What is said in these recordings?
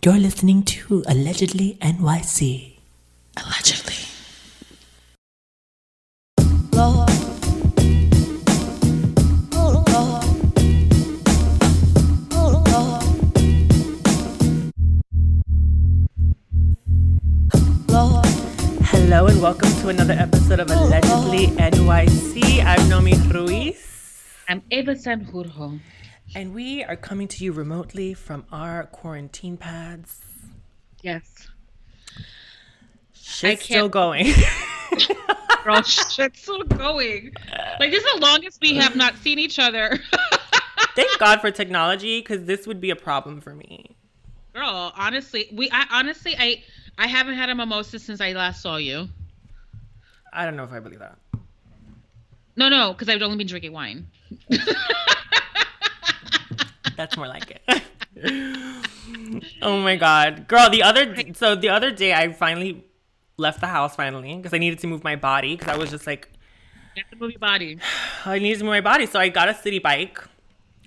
You're listening to Allegedly NYC. Allegedly. Lord. Oh, Lord. Oh, Lord. Lord. Hello and welcome to another episode of Allegedly NYC. I'm Nomi Ruiz. I'm Eva Sanjurjo. And we are coming to you remotely from our quarantine pads. Yes. Shit's still going. Girl, shit's still going. Like, this is the longest we have not seen each other. Thank God for technology, because this would be a problem for me. Girl, honestly, I haven't had a mimosa since I last saw you. I don't know if I believe that. No, because I've only been drinking wine. That's more like it. Oh my God. Girl, the other day I finally left the house because I needed to move my body because I was just like, You have to move your body. I needed to move my body. So I got a city bike.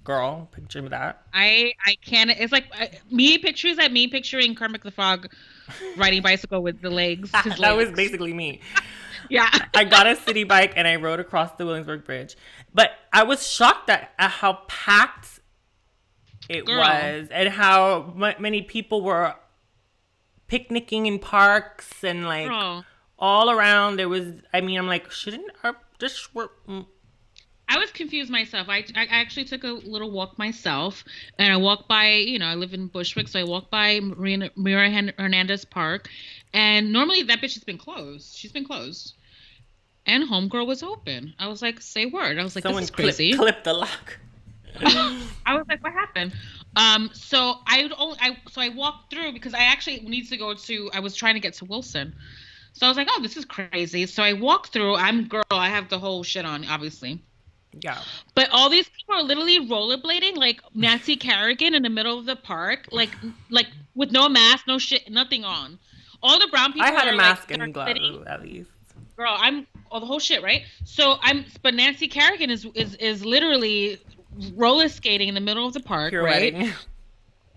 Girl, picture that. I can't. It's like me picturing Kermit the Frog riding bicycle with the legs. That was basically me. Yeah. I got a city bike and I rode across the Williamsburg Bridge. But I was shocked at how packed it was and how many people were picnicking in parks and like all around. There was, I'm like, shouldn't our this work? I was confused myself. I actually took a little walk myself, and I walked by, I live in Bushwick, so I walked by Mira Hernandez Park, and normally that bitch has been closed. She's been closed. And Homegirl was open. I was like, say word. I was like, someone this is crazy. Clipped the lock. I was like, what happened? So I walked through because I actually needs to go to, I was trying to get to Wilson. So I was like, oh, this is crazy. So I walked through. I have the whole shit on, obviously. Yeah. But all these people are literally rollerblading like Nancy Kerrigan in the middle of the park, like with no mask, no shit, nothing on. All the brown people. I had a mask and and gloves at least. Girl, the whole shit, right? So but Nancy Kerrigan is literally roller skating in the middle of the park, right? Wedding.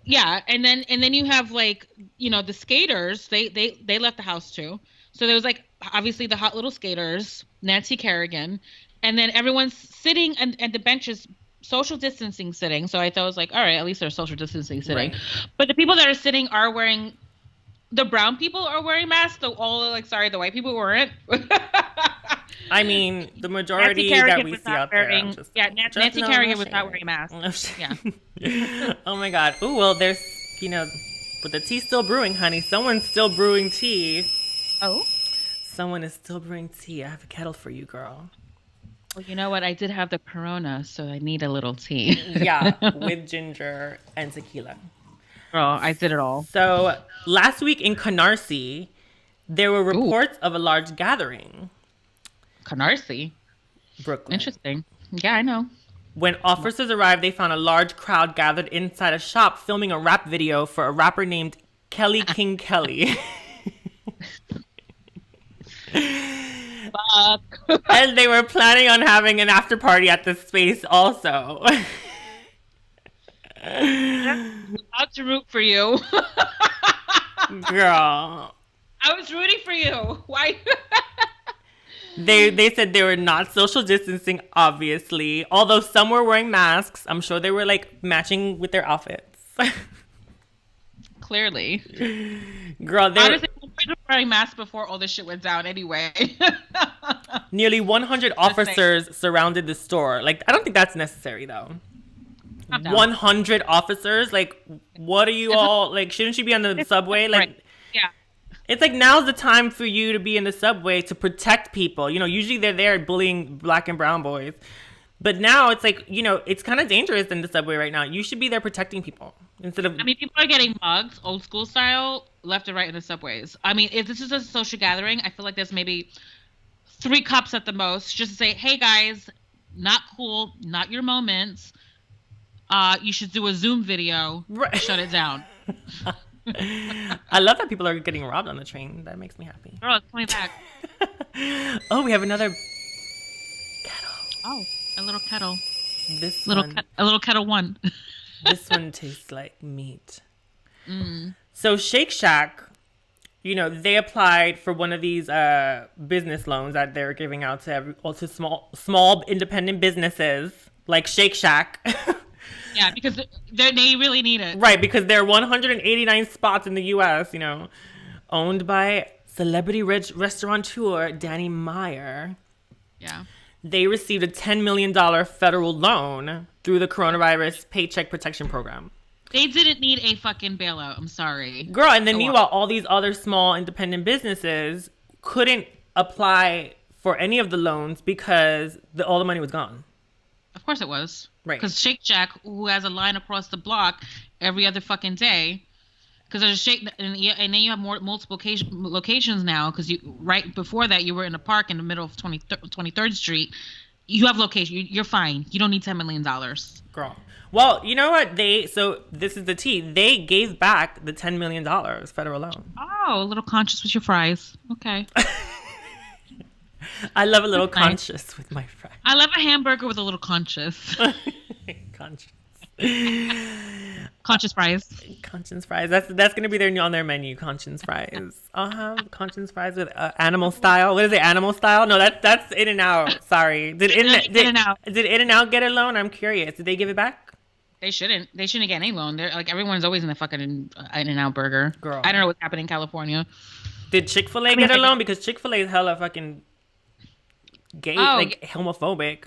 Yeah, and then you have like the skaters. They left the house too. So there was like obviously the hot little skaters, Nancy Kerrigan. And then everyone's sitting and the benches, social distancing sitting. So I thought it was like, all right, at least they're social distancing sitting. Right. But the people that are sitting are wearing, the brown people are wearing masks. The white people weren't. I mean, the majority that we see out there. Nancy Kerrigan was not wearing a mask. Yeah. Oh my God. Oh, well, there's, but the tea's still brewing, honey. Someone's still brewing tea. Oh? Someone is still brewing tea. I have a kettle for you, girl. Well, you know what? I did have the Corona, so I need a little tea. Yeah, with ginger and tequila. Girl, I did it all. So last week in Canarsie, there were reports of a large gathering. Canarsie? Brooklyn. Interesting. Yeah, I know. When officers arrived, they found a large crowd gathered inside a shop filming a rap video for a rapper named Kelly King Kelly. Fuck. And they were planning on having an after party at the space also. I'm about to root for you. Girl. I was rooting for you. Why? They said they were not social distancing, obviously. Although some were wearing masks. I'm sure they were like matching with their outfits. Clearly. Girl, they honestly, were wearing masks before all this shit went down anyway. Nearly 100 officers surrounded the store. Like, I don't think that's necessary though. 100 officers? Like, what are you all like? Shouldn't you be on the subway? Like, right. Yeah. It's like now's the time for you to be in the subway to protect people. Usually they're there bullying black and brown boys. But now it's like, it's kind of dangerous in the subway right now. You should be there protecting people instead of... I mean, people are getting mugged, old school style, left and right in the subways. I mean, if this is a social gathering, I feel like there's maybe 3 cups at the most just to say, hey guys, not cool, not your moments. You should do a Zoom video. Right. Shut it down. I love that people are getting robbed on the train. That makes me happy. Girl, it's coming back. Oh, we have another kettle. Oh, a little kettle. A little kettle one. This one tastes like meat. So Shake Shack, they applied for one of these business loans that they're giving out to small independent businesses like Shake Shack. Yeah, because they really need it. Right, because there are 189 spots in the U.S., owned by celebrity restaurateur Danny Meyer. Yeah. They received a $10 million federal loan through the coronavirus Paycheck Protection Program. They didn't need a fucking bailout. I'm sorry. Girl, and then meanwhile, all these other small independent businesses couldn't apply for any of the loans because all the money was gone. Of course it was. Right. Because Shake Shack, who has a line across the block every other fucking day, because there's a Shake, and then you have multiple locations now, because right before that, you were in a park in the middle of 23rd Street. You have location. You're fine. You don't need $10 million. Girl. Well, you know what? So this is the tea. They gave back the $10 million federal loan. Oh, a little conscious with your fries. Okay. I love a little conscious with my fries. I love a hamburger with a little conscious. Conscious. Conscious fries. Conscience fries. That's gonna be on their menu. Conscience fries. Conscience fries with animal style. What is it? Animal style? No, that's In-N-Out. Sorry. Did In-N-Out get a loan? I'm curious. Did they give it back? They shouldn't. They shouldn't get any loan. They're like, everyone's always in the fucking In-N-Out burger. Girl. I don't know what's happening in California. Did Chick-fil-A get a loan? Because Chick-fil-A is hella fucking gay, like homophobic.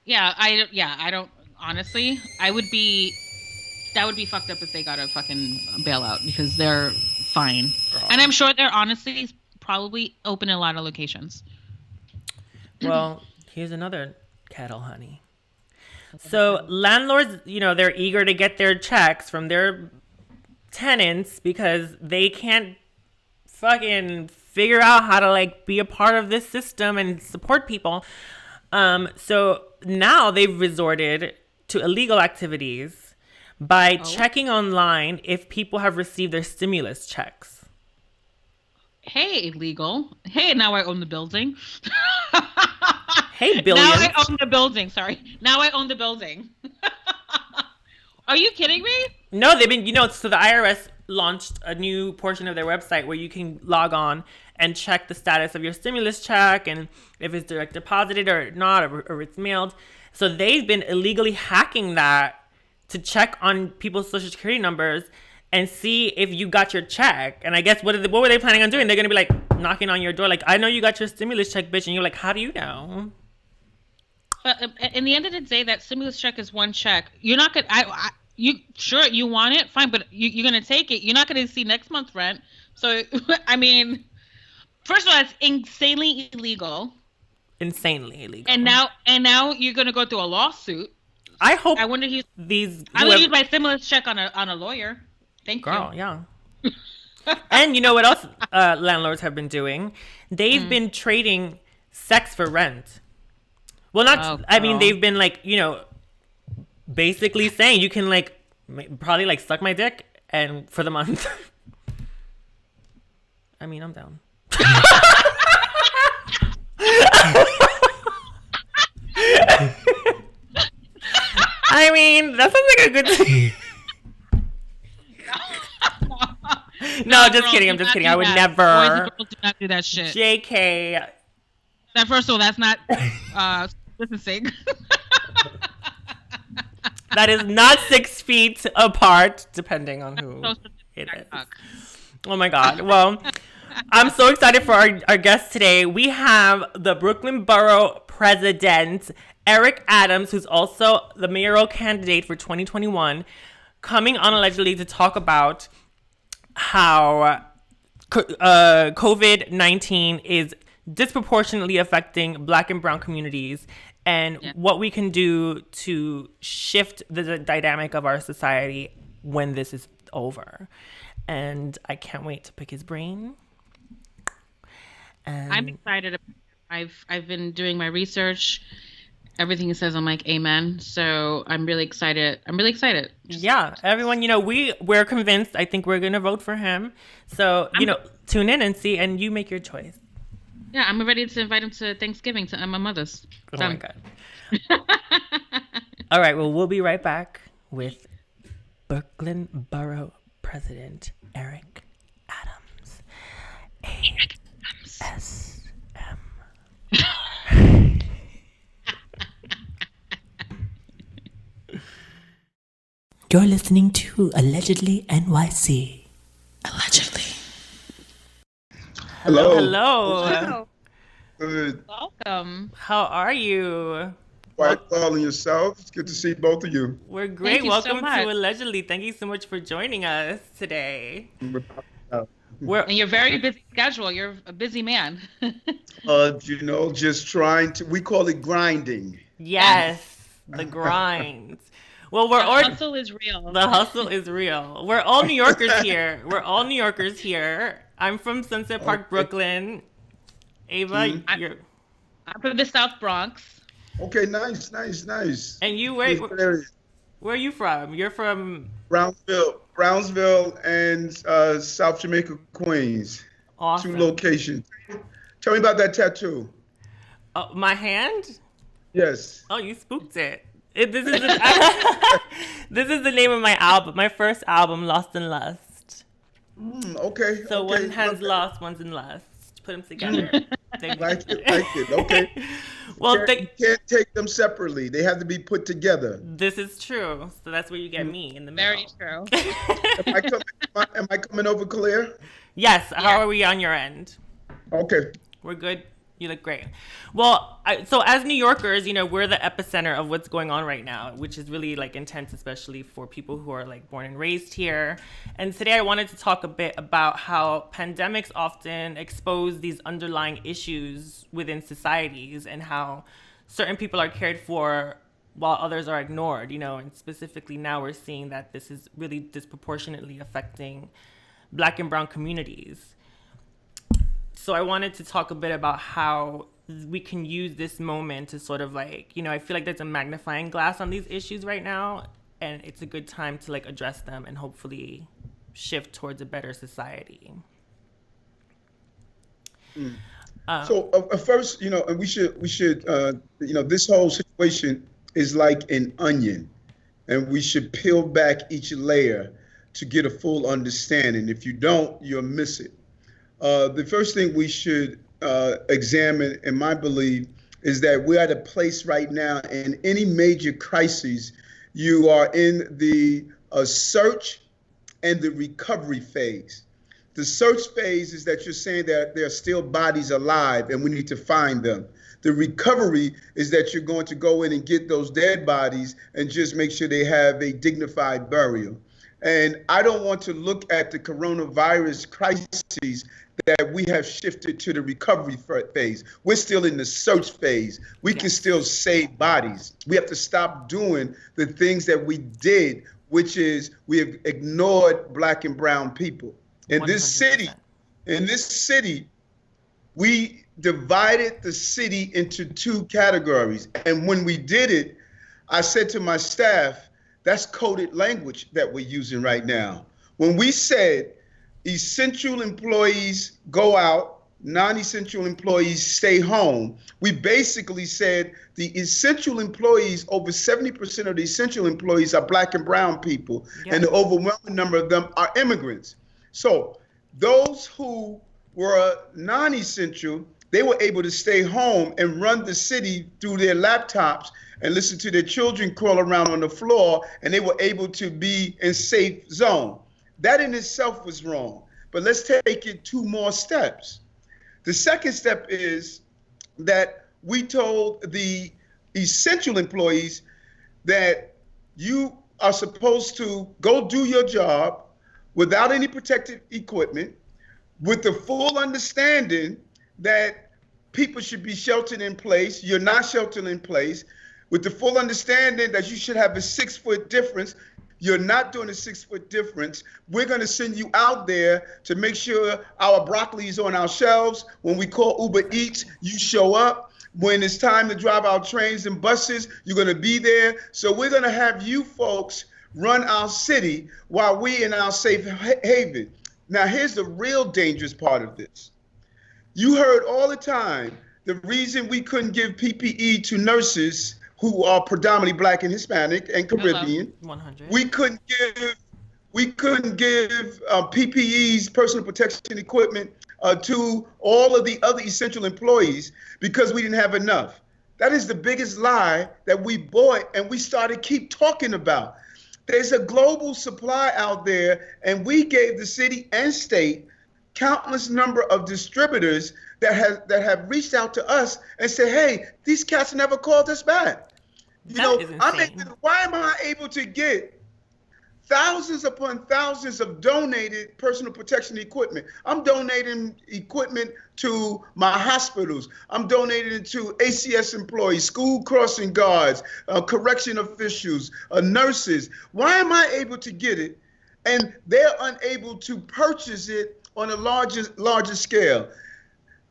Yeah, I don't. Honestly, that would be fucked up if they got a fucking bailout, because they're fine. Girl. And I'm sure they're honestly probably open in a lot of locations. Well, here's another kettle, honey. So landlords, they're eager to get their checks from their tenants because they can't fucking figure out how to be a part of this system and support people. So now they've resorted to illegal activities by checking online if people have received their stimulus checks. Hey, illegal. Hey, now I own the building. Hey, billions. Now I own the building. Sorry. Now I own the building. Are you kidding me? No, they've been, so the IRS launched a new portion of their website where you can log on and check the status of your stimulus check and if it's direct deposited or not, or it's mailed. So they've been illegally hacking that to check on people's social security numbers and see if you got your check. And I guess what were they planning on doing? They're going to be knocking on your door. I know you got your stimulus check, bitch. And you're like, how do you know? In the end of the day, that stimulus check is one check. You're not going to, you sure you want it? Fine. But you're going to take it. You're not going to see next month's rent. So, I mean, first of all, it's insanely illegal. Insanely illegal. And now you're going to go through a lawsuit. I hope I wonder if I would use my stimulus check on a lawyer. Thank you. Girl, yeah. And you know what else landlords have been doing? They've been trading sex for rent. Well, not. I mean, they've been basically saying you can probably suck my dick and for the month. I mean, I'm down. I mean, that sounds like a good thing. No, just kidding. I'm just kidding. I would never. Boys and girls do not do that shit. JK. First of all, that's not distancing. That is not 6 feet apart, depending on who it is. Oh my God. Well, I'm so excited for our guest today. We have the Brooklyn Borough President, Eric Adams, who's also the mayoral candidate for 2021, coming on allegedly to talk about how COVID-19 is disproportionately affecting Black and Brown communities and what we can do to shift the dynamic of our society when this is over. And I can't wait to pick his brain. I'm excited. I've been doing my research. Everything he says, I'm like, amen. So I'm really excited. Yeah, everyone, we're convinced. I think we're going to vote for him. So, tune in and see, and you make your choice. Yeah, I'm ready to invite him to Thanksgiving to my mother's. Oh, my God. All right, well, we'll be right back with Brooklyn Borough President Eric Adams. ASM. You're listening to Allegedly NYC. Allegedly. Hello. Good. Welcome. How are you? Quite well and yourself. It's good to see both of you. We're great. Thank you so Welcome much. to Allegedly. Thank you so much for joining us today. And your very busy schedule. You're a busy man. Just trying to, we call it grinding. Yes, the grind. Well, The hustle is real. The hustle is real. We're all New Yorkers here. I'm from Sunset Park, Brooklyn. Ava, you're... I'm from the South Bronx. Okay, nice. And you, where are you from? You're from... Brownsville and South Jamaica, Queens. Awesome. 2 locations. Tell me about that tattoo. Oh, my hand? Yes. Oh, you spooked it. This is the name of my album, my first album, Lost in Lust. Okay. So okay. one hand's lost, one's in lust. Put them together. Like it. Okay. Well, You can't take them separately. They have to be put together. This is true. So that's where you get me in the middle. Very true. Am I coming over clear? Yes. How are we on your end? Okay. We're good. You look great. Well, so as New Yorkers, we're the epicenter of what's going on right now, which is really intense, especially for people who are born and raised here. And today I wanted to talk a bit about how pandemics often expose these underlying issues within societies and how certain people are cared for while others are ignored, and specifically now we're seeing that this is really disproportionately affecting Black and brown communities. So I wanted to talk a bit about how we can use this moment to sort of I feel like there's a magnifying glass on these issues right now, and it's a good time to address them and hopefully shift towards a better society. So first, and we should, this whole situation is like an onion, and we should peel back each layer to get a full understanding. If you don't, you'll miss it. The first thing we should examine, in my belief, is that we're at a place right now in any major crisis, you are in the search and the recovery phase. The search phase is that you're saying that there are still bodies alive and we need to find them. The recovery is that you're going to go in and get those dead bodies and just make sure they have a dignified burial. And I don't want to look at the coronavirus crises that we have shifted to the recovery phase. We're still in the search phase. We can still save bodies. We have to stop doing the things that we did, which is we have ignored Black and brown people. In 100%. this city, we divided the city into 2 categories. And when we did it, I said to my staff, that's coded language that we're using right now. When we said essential employees go out, non-essential employees stay home, we basically said the essential employees, over 70% of the essential employees are Black and brown people, and the overwhelming number of them are immigrants. So those who were non-essential, they were able to stay home and run the city through their laptops and listen to their children crawl around on the floor, and they were able to be in safe zone. That in itself was wrong, but let's take it 2 more steps. The second step is that we told the essential employees that you are supposed to go do your job without any protective equipment, with the full understanding that people should be sheltered in place. You're not sheltered in place, with the full understanding that you should have a 6-foot difference. You're not doing a 6-foot difference. We're going to send you out there to make sure our broccoli is on our shelves. When we call Uber Eats, you show up. When it's time to drive our trains and buses, you're going to be there. So we're going to have you folks run our city while we in our safe haven. Now, here's the real dangerous part of this. You heard all the time, the reason we couldn't give PPE to nurses who are predominantly Black and Hispanic and Caribbean. 100. We couldn't We couldn't give PPEs, personal protection equipment, to all of the other essential employees because we didn't have enough. That is the biggest lie that we bought and we started keep talking about. There's a global supply out there, and we gave the city and state countless number of distributors that have reached out to us and said, hey, these cats never called us back. Why am I able to get thousands upon thousands of donated personal protection equipment? I'm donating equipment to my hospitals. I'm donating it to ACS employees, school crossing guards, correction officials, nurses. Why am I able to get it and they're unable to purchase it on a larger scale?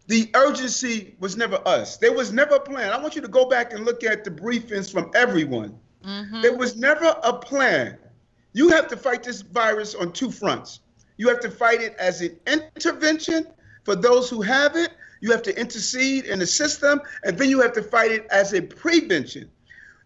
The urgency was never us. There was never a plan. I want you to go back and look at the briefings from everyone. Mm-hmm. There was never a plan. You have to fight this virus on two fronts. You have to fight it as an intervention for those who have it. You have to intercede and assist them. And then you have to fight it as a prevention.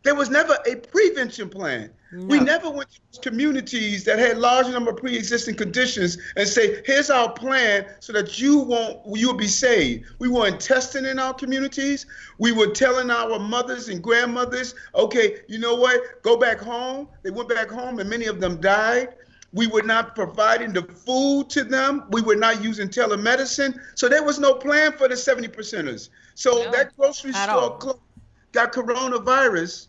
There was never a prevention plan. No. We never went to communities that had large number of pre-existing conditions and say, here's our plan so that you'll be saved. We weren't testing in our communities. We were telling our mothers and grandmothers, okay, you know what, go back home. They went back home and many of them died. We were not providing the food to them. We were not using telemedicine. So there was no plan for the 70%ers. So that grocery store got coronavirus.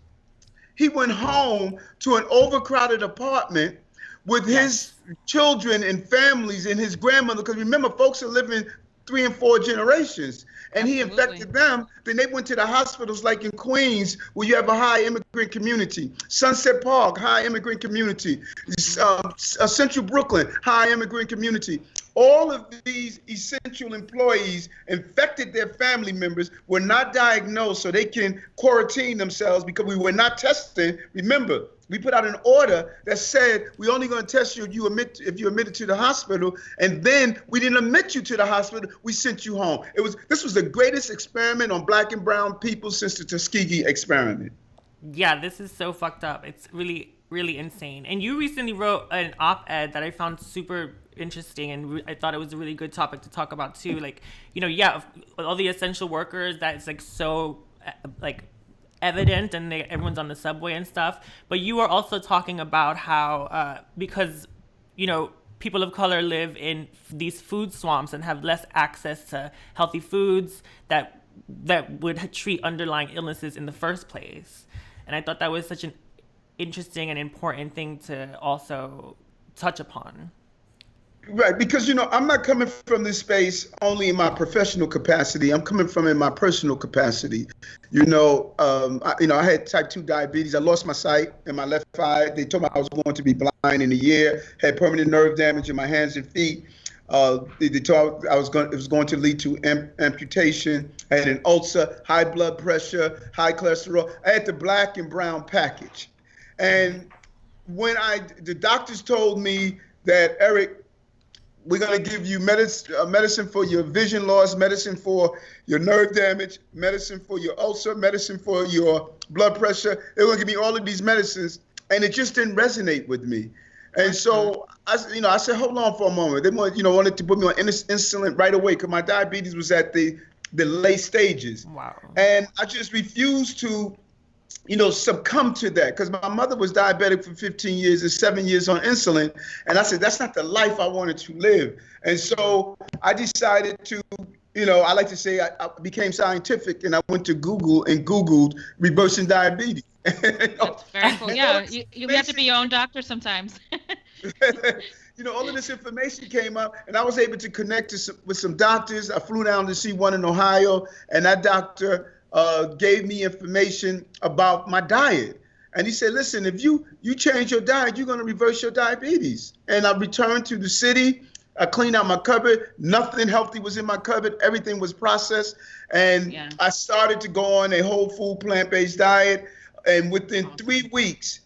He went home to an overcrowded apartment with his children and families and his grandmother. Because remember, folks are living 3 and 4 generations. And he infected them. Then they went to the hospitals like in Queens, where you have a high immigrant community. Sunset Park, high immigrant community. Central Brooklyn, high immigrant community. All of these essential employees infected their family members, were not diagnosed so they can quarantine themselves because we were not testing. Remember, we put out an order that said we're only going to test you if you admitted to the hospital, and then we didn't admit you to the hospital. We sent you home. This was the greatest experiment on Black and brown people since the Tuskegee experiment. Yeah, this is so fucked up. It's really, really insane. And you recently wrote an op-ed that I found super interesting, and I thought it was a really good topic to talk about too. Like, all the essential workers, that's like so like evident, and everyone's on the subway and stuff. But you are also talking about how because people of color live in these food swamps and have less access to healthy foods that would treat underlying illnesses in the first place. And I thought that was such an interesting and important thing to also touch upon. Right, because I'm not coming from this space only in my professional capacity. I'm coming from in my personal capacity. I had type 2 diabetes. I lost my sight in my left eye. They told me I was going to be blind in a year. Had permanent nerve damage in my hands and feet. They told it was going to lead to amputation. I had an ulcer, high blood pressure, high cholesterol. I had the black and brown package. And when the doctors told me that, Eric, we're going to give you medicine for your vision loss, medicine for your nerve damage, medicine for your ulcer, medicine for your blood pressure. They're going to give me all of these medicines, and it just didn't resonate with me. And so I said, hold on for a moment. They wanted to put me on insulin right away because my diabetes was at the late stages. Wow. And I just refused to succumb to that because my mother was diabetic for 15 years and 7 years on insulin. And I said, that's not the life I wanted to live. And so I decided to, I like to say I became scientific, and I went to Google and Googled reversing diabetes. That's very cool. Yeah, you have to be your own doctor sometimes. All of this information came up, and I was able to connect with some doctors. I flew down to see one in Ohio, and that doctor gave me information about my diet. And he said, listen, if you change your diet, you're going to reverse your diabetes. And I returned to the city. I cleaned out my cupboard. Nothing healthy was in my cupboard. Everything was processed. And I started to go on a whole food, plant-based diet. And within 3 weeks,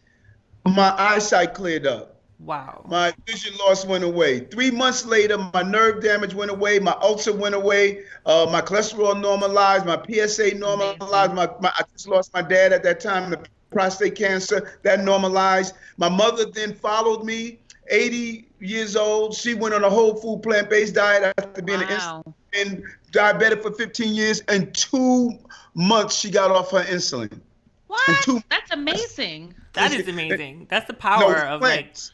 my eyesight cleared up. Wow. My vision loss went away. 3 months later, my nerve damage went away. My ulcer went away. My cholesterol normalized. My PSA normalized. I just lost my dad at that time, the prostate cancer, that normalized. My mother then followed me, 80 years old. She went on a whole food plant-based diet after being and diabetic for 15 years. In 2 months, she got off her insulin. What? That's amazing. That is amazing. That's the power of plants.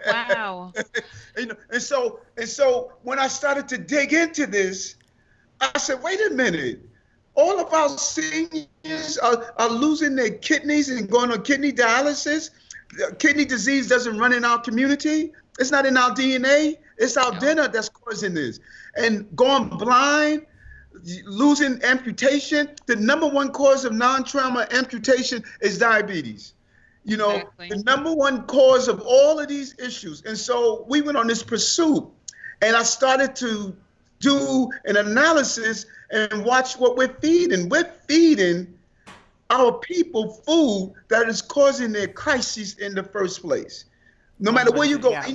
Wow. And so when I started to dig into this, I said, wait a minute. All of our seniors are losing their kidneys and going on kidney dialysis. Kidney disease doesn't run in our community. It's not in our DNA. It's our dinner that's causing this. And going blind, losing amputation. The number one cause of non-trauma amputation is diabetes. You know, exactly. The number one cause of all of these issues. And so we went on this pursuit, and I started to do an analysis and watch what we're feeding. We're feeding our people food that is causing their crises in the first place. No matter where you go. Yeah.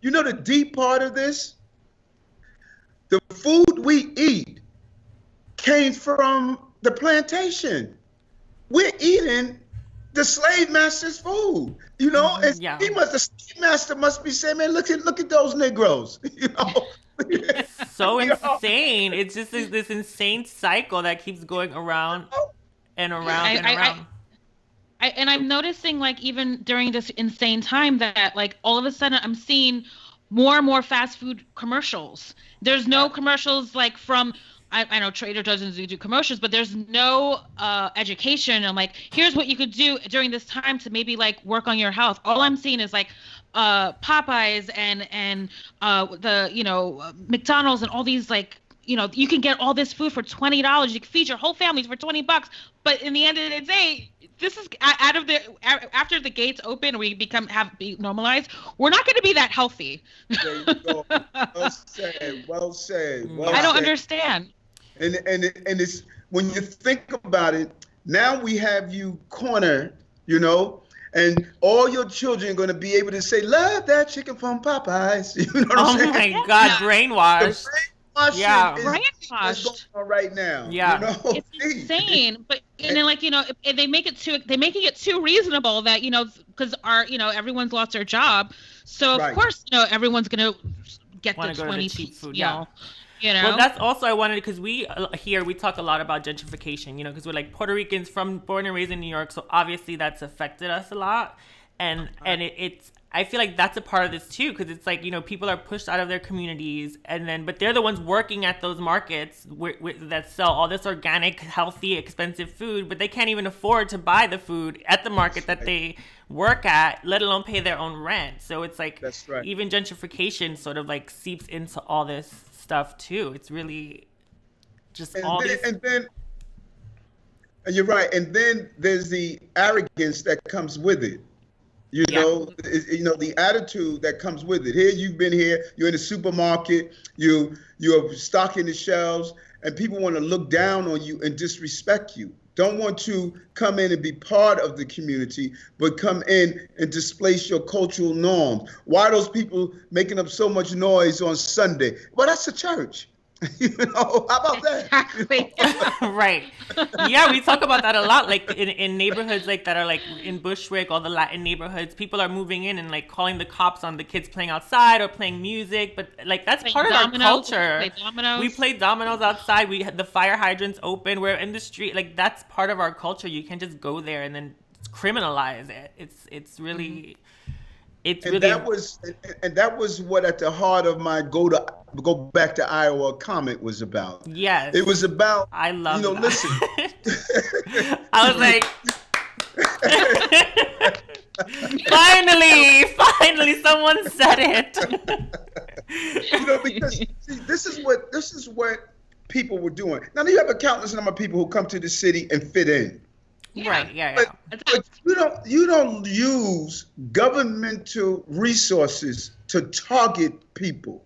You know the deep part of this? The food we eat came from the plantation. We're eating the slave master's food, you know, and the slave master must be saying, man, look at those Negroes, you know. So insane. It's just this insane cycle that keeps going around and around and around. And I'm noticing, like, even during this insane time that, like, all of a sudden I'm seeing more and more fast food commercials. There's no commercials, like, from, I know Trader doesn't do commercials, but there's no education. I'm like, here's what you could do during this time to maybe, like, work on your health. All I'm seeing is, like, Popeyes and the, you know, McDonald's and all these, like, you know, you can get all this food for $20. You can feed your whole families for $20. But in the end of the day, this is after the gates open, we be normalized. We're not going to be that healthy. There you go. Well said. I don't understand. And it's, when you think about it, now we have you cornered, you know, and all your children are going to be able to say, love that chicken from Popeyes. You know what I'm saying? Oh my God, brainwashed. Brainwashed. Going on right now. Yeah, you know? It's insane. But and then, like, you know, if they making it too reasonable that, you know, because everyone's lost their job, so of course, you know, everyone's gonna get the 20 cheap food. You know? Well, that's also I wanted, because we talk a lot about gentrification, you know, because we're like Puerto Ricans born and raised in New York, so obviously that's affected us a lot, and it's I feel like that's a part of this too, because it's like, you know, people are pushed out of their communities, but they're the ones working at those markets that sell all this organic, healthy, expensive food, but they can't even afford to buy the food at the market that they work at, let alone pay their own rent. So it's like, even gentrification sort of like seeps into all this stuff too. It's really just And then you're right. And then there's the arrogance that comes with it. You know, the attitude that comes with it. Here, you've been here, you're in the supermarket, you're stocking the shelves, and people want to look down on you and disrespect you. Don't want to come in and be part of the community, but come in and displace your cultural norms. Why are those people making up so much noise on Sunday? Well, that's a church. You know, how about that? Exactly. Right. Yeah, we talk about that a lot. Like in neighborhoods like that are like in Bushwick, all the Latin neighborhoods, people are moving in and like calling the cops on the kids playing outside or playing music. But like that's part of our culture. We play dominoes outside. We had the fire hydrants open. We're in the street. Like that's part of our culture. You can't just go there and then criminalize it. It's really. Mm-hmm. That was what at the heart of my go back to Iowa comment was about. Yes. It was about, I love that. Listen. I was like, finally someone said it. You know, because see, this is what people were doing. Now you have a countless number of people who come to the city and fit in. Right. Yeah. But you don't use governmental resources to target people.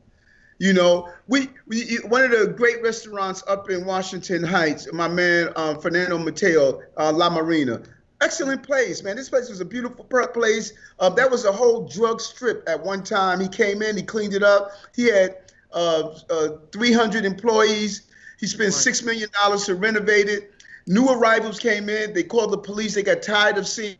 You know, we one of the great restaurants up in Washington Heights, my man Fernando Mateo, La Marina, excellent place, man. This place was a beautiful place. That was a whole drug strip at one time. He came in, he cleaned it up. He had 300 employees. He spent $6 million to renovate it. New arrivals came in. They called the police. They got tired of seeing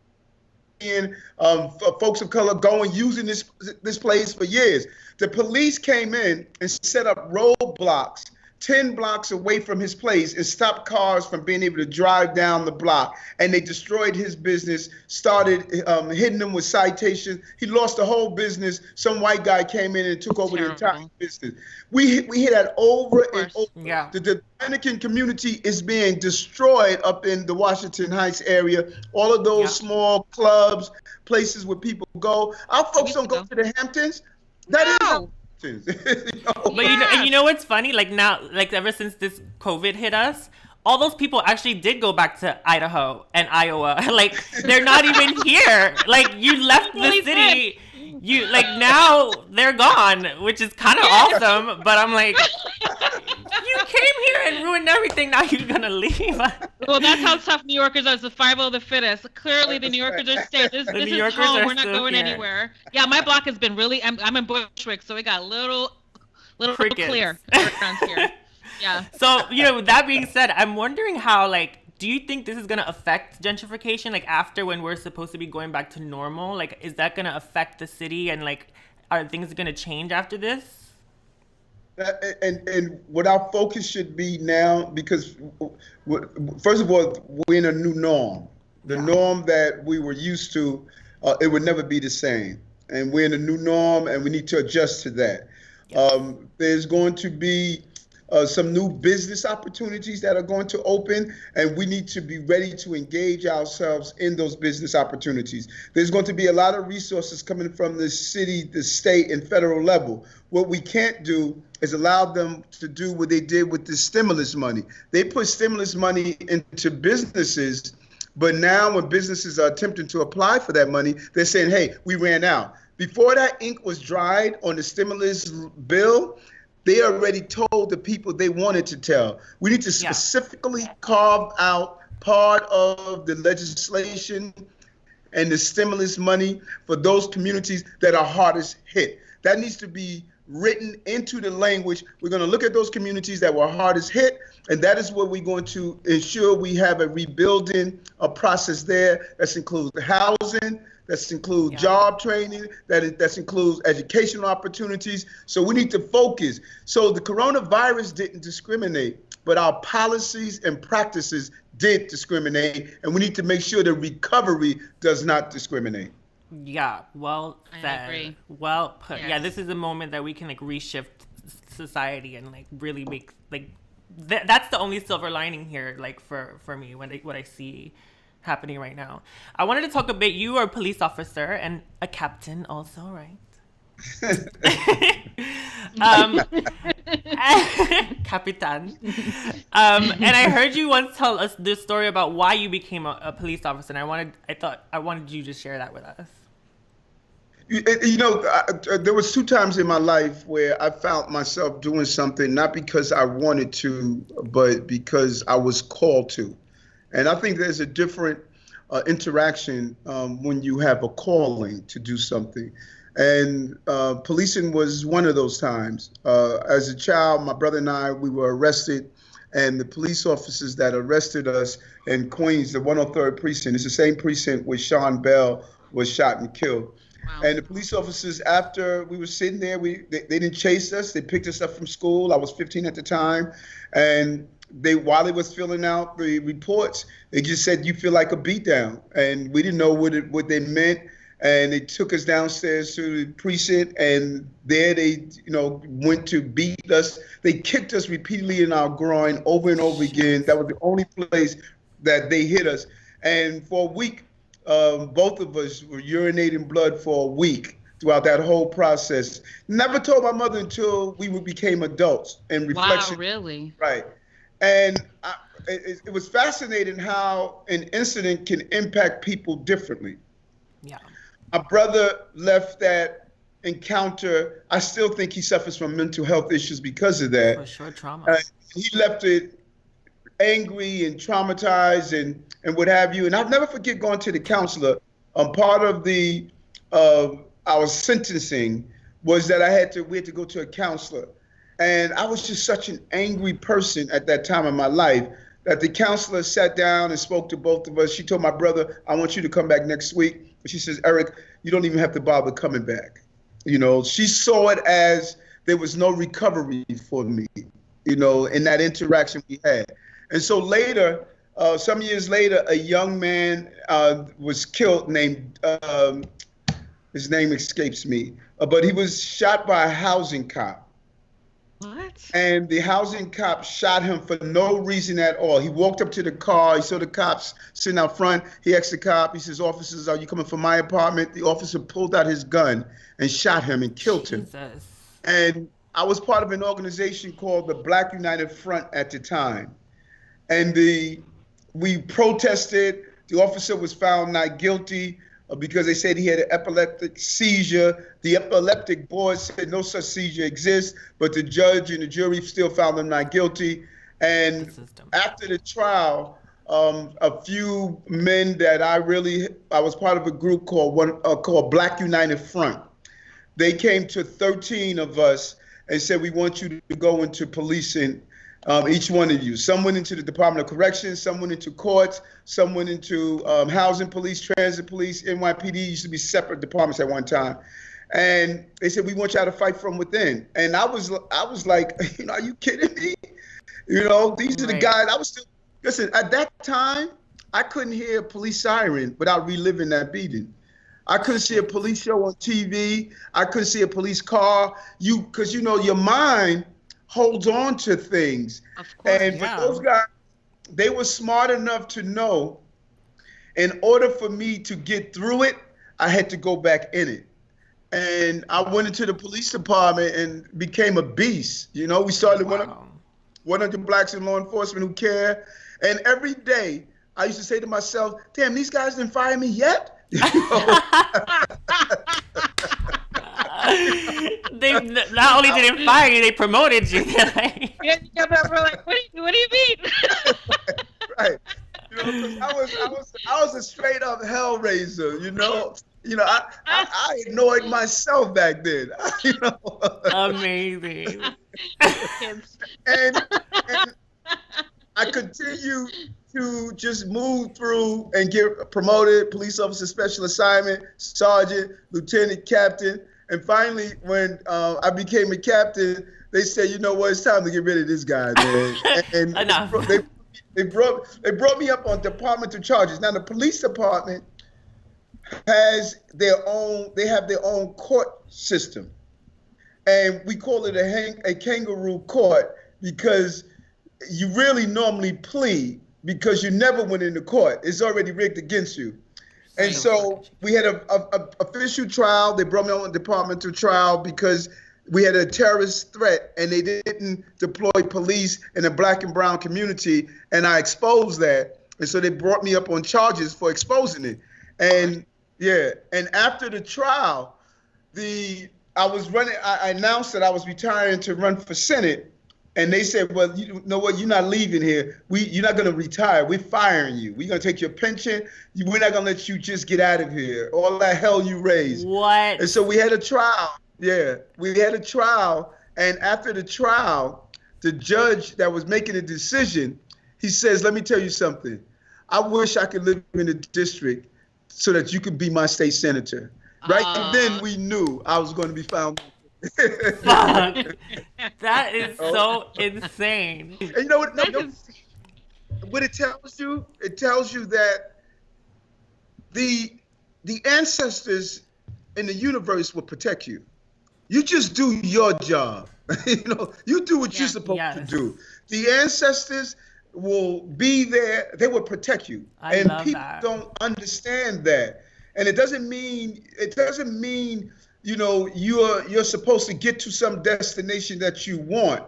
folks of color going, using this place for years. The police came in and set up roadblocks 10 blocks away from his place and stopped cars from being able to drive down the block. And they destroyed his business, started hitting him with citations. He lost the whole business. Some white guy came in and took over the entire business. We hear that over and over. Yeah. The Dominican community is being destroyed up in the Washington Heights area. All of those small clubs, places where people go. Our folks don't go to the Hamptons. That is. But you know what's funny? Like now, like ever since this COVID hit us, all those people actually did go back to Idaho and Iowa. Like they're not even here. Like you left the city. You like now they're gone, which is kind of awesome. But I'm like, you came here and ruined everything. Now you're gonna leave. Well, that's how tough New Yorkers are. It's survival of the fittest. Clearly, the New Yorkers are staying. This is home. We're not going anywhere. Yeah, my block has been really. I'm in Bushwick, so it got a little clear around here. Yeah. So with that being said, I'm wondering how do you think this is going to affect gentrification, like after when we're supposed to be going back to normal? Like, is that going to affect the city and are things going to change after this? And what our focus should be now, because first of all, we're in a new norm. The norm that we were used to, it would never be the same. And we're in a new norm and we need to adjust to that. Yes. There's going to be some new business opportunities that are going to open, and we need to be ready to engage ourselves in those business opportunities. There's going to be a lot of resources coming from the city, the state, and federal level. What we can't do is allow them to do what they did with the stimulus money. They put stimulus money into businesses, but now when businesses are attempting to apply for that money, they're saying, hey, we ran out. Before that ink was dried on the stimulus bill, they already told the people they wanted to tell. We need to specifically carve out part of the legislation and the stimulus money for those communities that are hardest hit. That needs to be written into the language. We're going to look at those communities that were hardest hit, and that is what we're going to ensure we have a rebuilding process there. That includes the housing, that includes job training, that includes educational opportunities. So we need to focus. So the coronavirus didn't discriminate, but our policies and practices did discriminate, and we need to make sure the recovery does not discriminate. Yeah, well said. I agree. Well put. Yes. Yeah, this is a moment that we can reshift society and really make that's the only silver lining here, for me what I see happening right now. I wanted to talk a bit. You are a police officer and a captain also, right? Capitan. And I heard you once tell us this story about why you became a police officer, and I wanted you to share that with us. There was 2 times in my life where I found myself doing something not because I wanted to, but because I was called to. And I think there's a different interaction when you have a calling to do something. And policing was one of those times. As a child, my brother and I, we were arrested, and the police officers that arrested us in Queens, the 103rd precinct, it's the same precinct where Sean Bell was shot and killed. Wow. And the police officers, after we were sitting there, they didn't chase us. They picked us up from school. I was 15 at the time. And while they was filling out the reports, they just said, you feel like a beatdown. And we didn't know what they meant. And they took us downstairs to the precinct, and there they, went to beat us. They kicked us repeatedly in our groin over and over again. That was the only place that they hit us. And for a week, both of us were urinating blood for a week throughout that whole process. Never told my mother until we became adults. And reflection. Wow, really? Right. And it was fascinating how an incident can impact people differently. Yeah. My brother left that encounter. I still think he suffers from mental health issues because of that. For sure, trauma. He left it angry and traumatized and what have you. And I'll never forget going to the counselor. Part of our sentencing was that we had to go to a counselor. And I was just such an angry person at that time in my life that the counselor sat down and spoke to both of us. She told my brother, I want you to come back next week. She says, Eric, you don't even have to bother coming back. You know, she saw it as there was no recovery for me, you know, in that interaction we had. And so later, some years later, a young man was killed named, his name escapes me, but he was shot by a housing cop. What? And the housing cop shot him for no reason at all. He walked up to the car. He saw the cops sitting out front. He asked the cop, he says, officers, are you coming from my apartment? The officer pulled out his gun and shot him and killed him. Jesus. And I was part of an organization called the Black United Front at the time. And we protested. The officer was found not guilty because they said he had an epileptic seizure. The epileptic board said no such seizure exists, but the judge and the jury still found him not guilty. And after the trial, a few men that I was part of a group called Black United Front. They came to 13 of us and said, we want you to go into policing, each one of you. Some went into the Department of Corrections, some went into courts, some went into housing police, transit police, NYPD used to be separate departments at one time. And they said, we want y'all to fight from within. And I was like, you know, are you kidding me? You know, these are the guys. Listen, at that time, I couldn't hear a police siren without reliving that beating. I couldn't see a police show on TV. I couldn't see a police car. Because, you know, your mind holds on to things. Of course, and for those guys, they were smart enough to know in order for me to get through it, I had to go back in it. And I went into the police department and became a beast. You know, we started 100 blacks in law enforcement who care. And every day I used to say to myself, damn, these guys didn't fire me yet? They not only didn't fire you, they promoted you. We're like, what do you mean? Right. You know, I was a straight up hellraiser, you know. You know, I annoyed myself back then. You know. Amazing. and I continue to just move through and get promoted, police officer, special assignment, sergeant, lieutenant, captain. And finally, when I became a captain, they said, you know what, it's time to get rid of this guy, man. And Enough. They brought me up on departmental charges. Now, the police department has their own court system. And we call it a kangaroo court because you really normally plead because you never went into court. It's already rigged against you. And so we had a official trial. They brought me on a departmental trial because we had a terrorist threat and they didn't deploy police in the black and brown community. And I exposed that. And so they brought me up on charges for exposing it. And and after the trial, I announced that I was retiring to run for Senate. And they said, well, you know what? You're not leaving here. You're not going to retire. We're firing you. We're going to take your pension. We're not going to let you just get out of here. All that hell you raised. What? And so we had a trial. Yeah, we had a trial. And after the trial, the judge that was making the decision, he says, let me tell you something. I wish I could live in the district so that you could be my state senator. Right then we knew I was going to be found. Fuck. That is so insane. And you know what? What it tells you? It tells you that the ancestors in the universe will protect you. You just do your job. You know, you do what you're supposed to do. The ancestors will be there. They will protect you. And people don't understand that. And it doesn't mean you know, you're supposed to get to some destination that you want.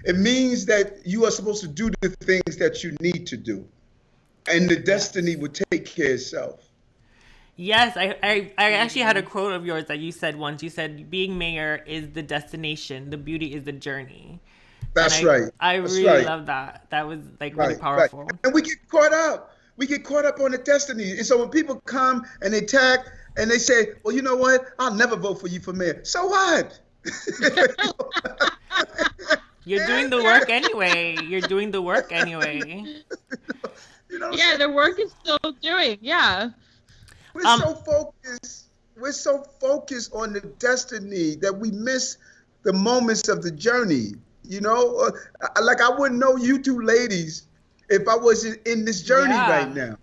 It means that you are supposed to do the things that you need to do. And the destiny will take care of itself. Yes, I actually had a quote of yours that you said once. You said, being mayor is the destination. The beauty is the journey. That's right. I really love that. That was like really powerful. Right. And we get caught up. We get caught up on the destiny. And so when people come and they tag, and they say, well, you know what? I'll never vote for you for mayor. So what? You're doing the work anyway. You're doing the work anyway. The work is still doing. Yeah. so focused. We're so focused on the destiny that we miss the moments of the journey. You know, like I wouldn't know you two ladies if I wasn't in this journey right now.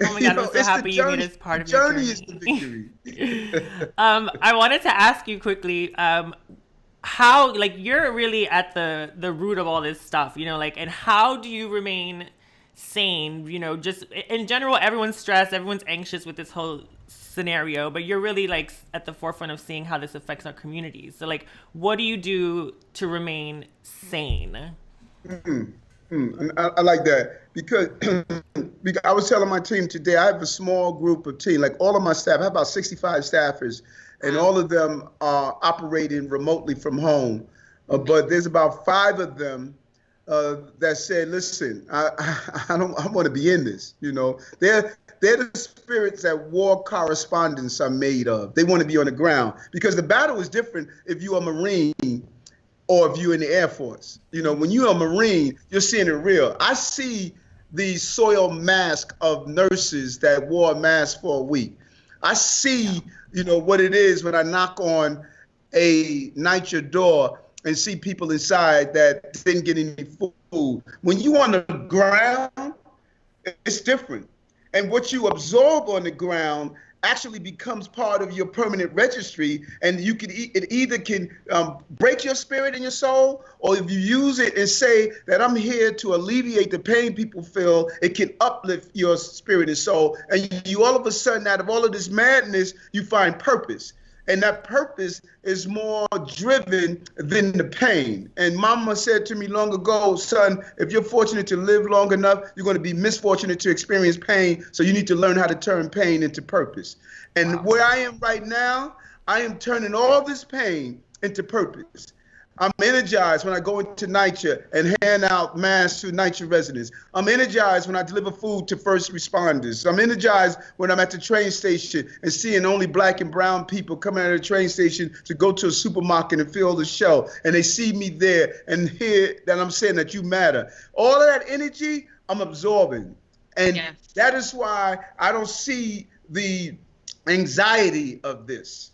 Oh my God, I'm so happy you made us part of your journey. The journey is the victory. I wanted to ask you quickly, how, like, you're really at the root of all this stuff, you know, like, and how do you remain sane? You know, just in general, everyone's stressed, everyone's anxious with this whole scenario, but you're really like at the forefront of seeing how this affects our communities. So like, what do you do to remain sane? I like that because I was telling my team today, I have a small group of team, like all of my staff, I have about 65 staffers, and all of them are operating remotely from home. But there's about 5 of them that said, listen, I want to be in this. You know, they're the spirits that war correspondents are made of. They want to be on the ground because the battle is different if you're a Marine or if you're in the Air Force. You know, when you're a Marine, you're seeing it real. I see the soiled mask of nurses that wore a mask for a week. I see, you know, what it is when I knock on a NYCHA door and see people inside that didn't get any food. When you on the ground, it's different. And what you absorb on the ground actually becomes part of your permanent registry, and you can it either can break your spirit and your soul, or if you use it and say that I'm here to alleviate the pain people feel, it can uplift your spirit and soul, and you all of a sudden, out of all of this madness, you find purpose. And that purpose is more driven than the pain. And Mama said to me long ago, son, if you're fortunate to live long enough, you're going to be misfortunate to experience pain. So you need to learn how to turn pain into purpose. And where I am right now, I am turning all this pain into purpose. I'm energized when I go into NYCHA and hand out masks to NYCHA residents. I'm energized when I deliver food to first responders. I'm energized when I'm at the train station and seeing only black and brown people coming out of the train station to go to a supermarket and fill the shelf. And they see me there and hear that I'm saying that you matter. All of that energy, I'm absorbing. And that is why I don't see the anxiety of this.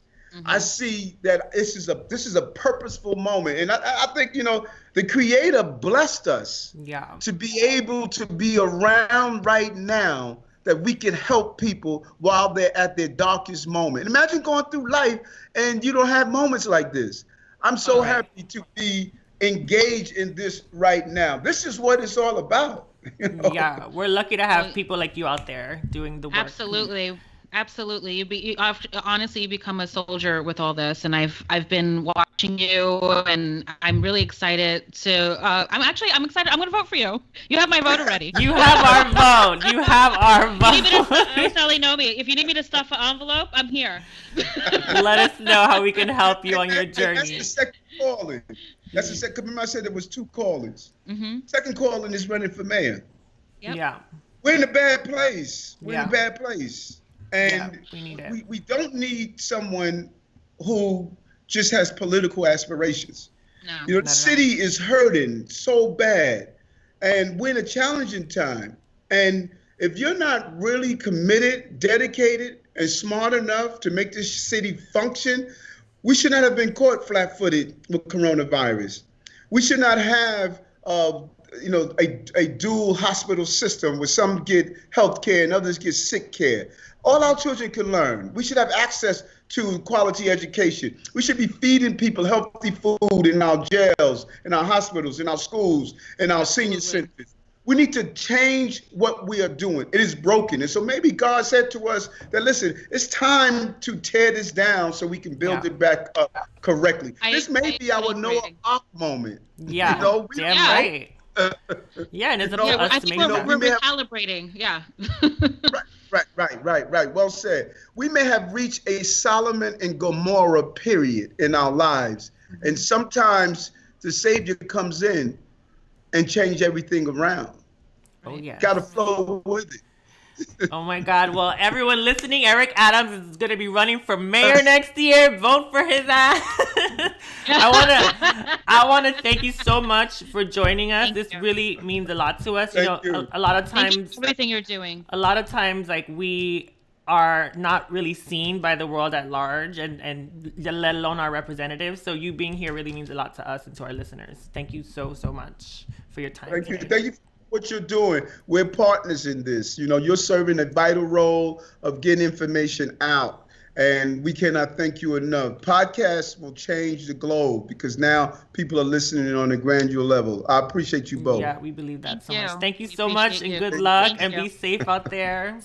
I see that this is a purposeful moment. And I think, you know, the Creator blessed us to be able to be around right now that we can help people while they're at their darkest moment. Imagine going through life and you don't have moments like this. I'm so happy to be engaged in this right now. This is what it's all about. You know? Yeah, we're lucky to have people like you out there doing the work. Absolutely. Absolutely. Honestly, you become a soldier with all this, and I've been watching you, and I'm really excited to. I'm excited. I'm going to vote for you. You have my vote already. You have our vote. You have our vote. Sally, know me. If you need me to stuff an envelope, I'm here. Let us know how we can help you on your journey. That's the second calling. That's the second. Remember, I said there was 2 callings. Second calling is running for mayor. Yeah. We're in a bad place. We're in a bad place. And we need it. We don't need someone who just has political aspirations. No, you know, the city is hurting so bad, and we're in a challenging time. And if you're not really committed, dedicated, and smart enough to make this city function, we should not have been caught flat-footed with coronavirus. We should not have a dual hospital system where some get health care and others get sick care. All our children can learn. We should have access to quality education. We should be feeding people healthy food in our jails, in our hospitals, in our schools, in our senior centers. We need to change what we are doing. It is broken. And so maybe God said to us that, listen, it's time to tear this down so we can build it back up correctly. This may be our Noah Ark moment. Yeah, you know, damn right. And it's about us I to think make we're recalibrating. Right. Well said. We may have reached a Solomon and Gomorrah period in our lives. And sometimes the Savior comes in and change everything around. Oh, yeah. Got to flow with it. Oh my God. Well, everyone listening, Eric Adams is going to be running for mayor next year. Vote for his ass. I want to thank you so much for joining us. This really means a lot to us. Thank you. A lot of times, everything you're doing. A lot of times, like we are not really seen by the world at large, and let alone our representatives. So you being here really means a lot to us and to our listeners. Thank you so much for your time. Thank you. today. Thank you for what you're doing. We're partners in this. You know, you're serving a vital role of getting information out. And we cannot thank you enough. Podcasts will change the globe because now people are listening on a granular level. I appreciate you both. Yeah, we believe that so much. Thank you We so much, appreciate and you. good luck, Thank and you. be safe out there.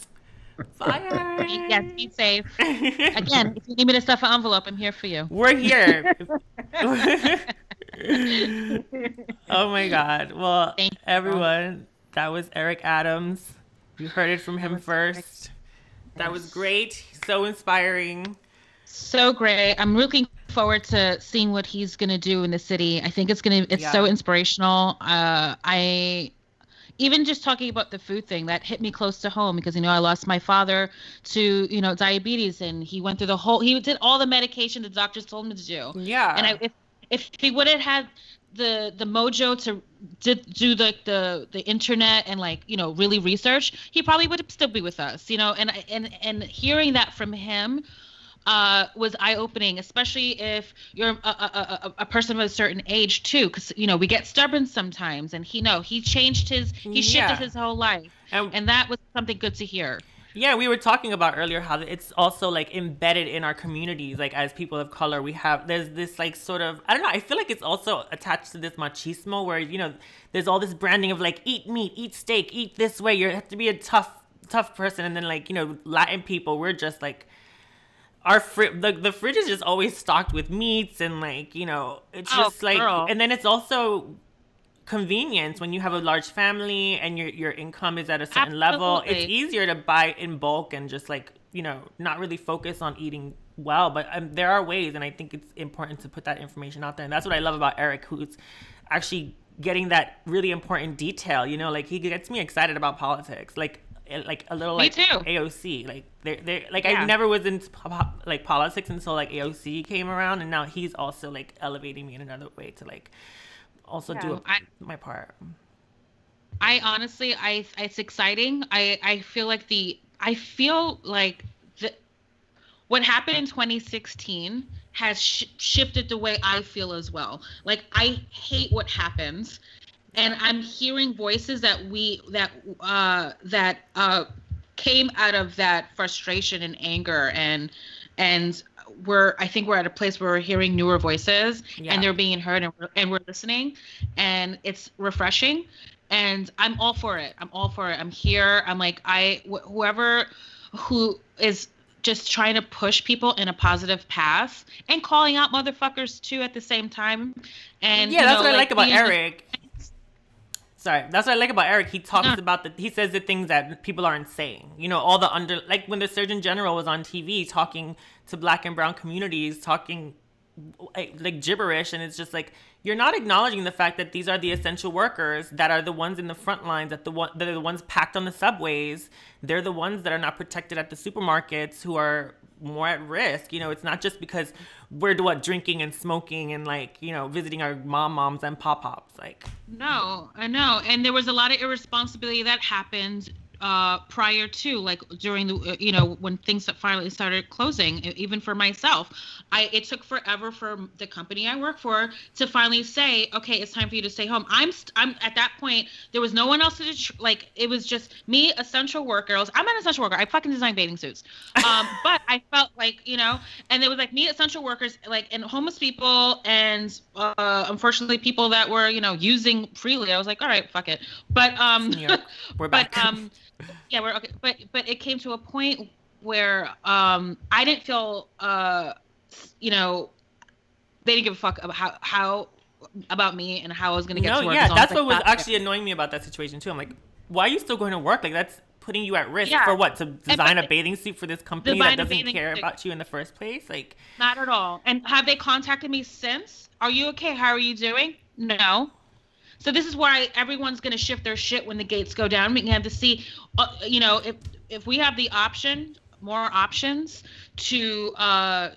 Bye. Yes, be safe. Again, if you need me to stuff an envelope, I'm here for you. We're here. Oh my God. Well, Thank you. everyone, that was Eric Adams. You heard it from him was first. That was great. So inspiring. So great. I'm looking forward to seeing what he's gonna do in the city. I think it's so inspirational. I even just talking about the food thing that hit me close to home because I lost my father to diabetes, and he went through he did all the medication the doctors told him to do. Yeah. And if he would have had the mojo to do the internet and really research, he probably would still be with us. And hearing that from him was eye-opening, especially if you're a person of a certain age too, because we get stubborn sometimes, and he shifted his whole life, and that was something good to hear. Yeah, we were talking about earlier how it's also like embedded in our communities, like as people of color, there's this like sort of, I don't know, I feel like it's also attached to this machismo where, there's all this branding of like, eat meat, eat steak, eat this way, you have to be a tough person. And then Latin people, we're just like, the fridge is just always stocked with meats and it's just girl. And then it's also convenience when you have a large family and your income is at a certain level. It's easier to buy in bulk and just not really focus on eating well, but there are ways, and I think it's important to put that information out there. And that's what I love about Eric, who's actually getting that really important detail. He gets me excited about politics, like a little Me too. AOC. I never was into politics until AOC came around, and now he's also elevating me in another way to also do my part. I honestly, it's exciting. I feel like what happened in 2016 has shifted the way I feel as well. I hate what happens, and I'm hearing voices that came out of that frustration and anger, and I think we're at a place where we're hearing newer voices, and they're being heard, and we're listening, and it's refreshing, and I'm all for it. I'm here. I'm like, whoever who is just trying to push people in a positive path and calling out motherfuckers too at the same time. And that's what I like about Eric. Sorry, that's what I like about Eric. He talks about he says the things that people aren't saying. All the when the Surgeon General was on TV talking to Black and brown communities, talking like gibberish, and it's just you're not acknowledging the fact that these are the essential workers that are the ones in the front lines, that are the ones packed on the subways. They're the ones that are not protected at the supermarkets, who are more at risk. It's not just because we're drinking and smoking and visiting our moms and pop-pops. No, I know. And there was a lot of irresponsibility that happened prior to, during the, when things finally started closing, even for myself. It took forever for the company I work for to finally say, okay, it's time for you to stay home. I'm at that point, there was no one else to, it was just me, essential workers. I'm an essential worker. I fucking design bathing suits. But I felt and there was me, essential workers, and homeless people, and unfortunately people that were, using freely. I was like, all right, fuck it. But, we're back. Yeah, we're okay. But it came to a point where I didn't feel they didn't give a fuck about how about me and how I was gonna get to work. Yeah, that's what was actually annoying me about that situation too. I'm like, why are you still going to work? That's putting you at risk for what? To design a bathing suit for this company that doesn't care about you in the first place? Not at all. And have they contacted me since? Are you okay? How are you doing? No. So this is why everyone's going to shift their shit when the gates go down. We have to see, if we have the more options to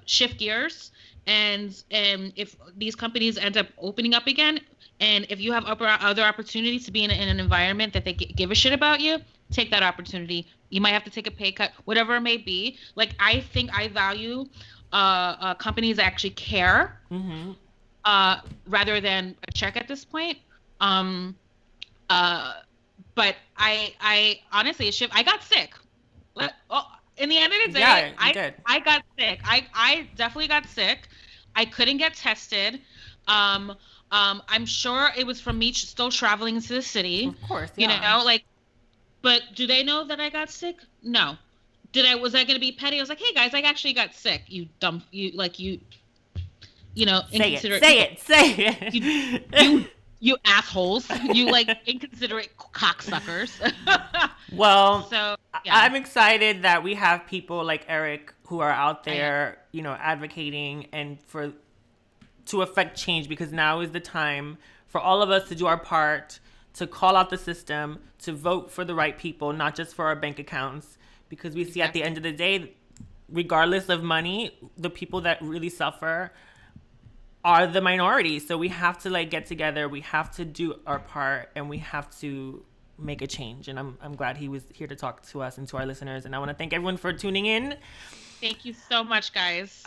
shift gears, and if these companies end up opening up again, And if you have other opportunities to be in an environment that they give a shit about you, take that opportunity. You might have to take a pay cut, whatever it may be. Like, I think I value companies that actually care, rather than a check at this point. But I honestly, I got sick. In the end of the day, I got sick. I definitely got sick. I couldn't get tested. I'm sure it was from me still traveling into the city. Of course, you know, like. But do they know that I got sick? No. Was I going to be petty? I was like, hey guys, I actually got sick. You dumb, inconsiderate. Say it. You assholes. You inconsiderate cocksuckers. Well, so yeah. I'm excited that we have people like Eric who are out there, advocating and to affect change, because now is the time for all of us to do our part, to call out the system, to vote for the right people, not just for our bank accounts, because we see at the end of the day, regardless of money, the people that really suffer are the minority. So we have to get together, we have to do our part, and we have to make a change. And I'm glad he was here to talk to us and to our listeners. And I want to thank everyone for tuning in. Thank you so much, guys.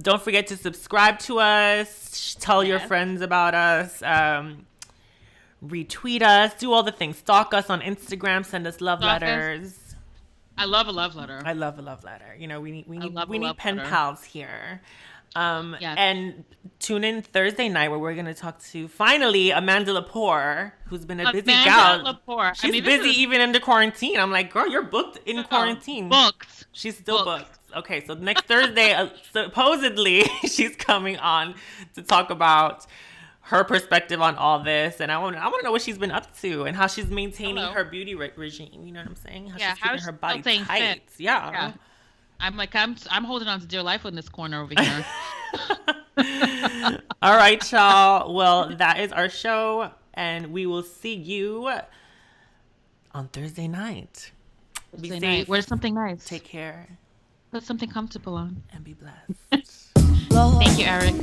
Don't forget to subscribe to us, tell your friends about us, retweet us, do all the things. Stalk us on Instagram, send us love letters. I love a love letter. I love a love letter. We need pen pals here. And tune in Thursday night where we're going to talk to finally Amanda Lepore, who's been a busy gal. She's busy even in the quarantine. I'm like, girl, you're booked in quarantine. Booked. She's still booked. Okay, so next Thursday, supposedly she's coming on to talk about her perspective on all this, and I want to know what she's been up to and how she's maintaining her beauty regime. You know what I'm saying? How she's keeping her body tight. Yeah. I'm holding on to dear life in this corner over here. All right, y'all. Well, that is our show, and we will see you on Thursday night. Be safe. Wear something nice. Take care. Put something comfortable on. And be blessed. Thank you, Eric.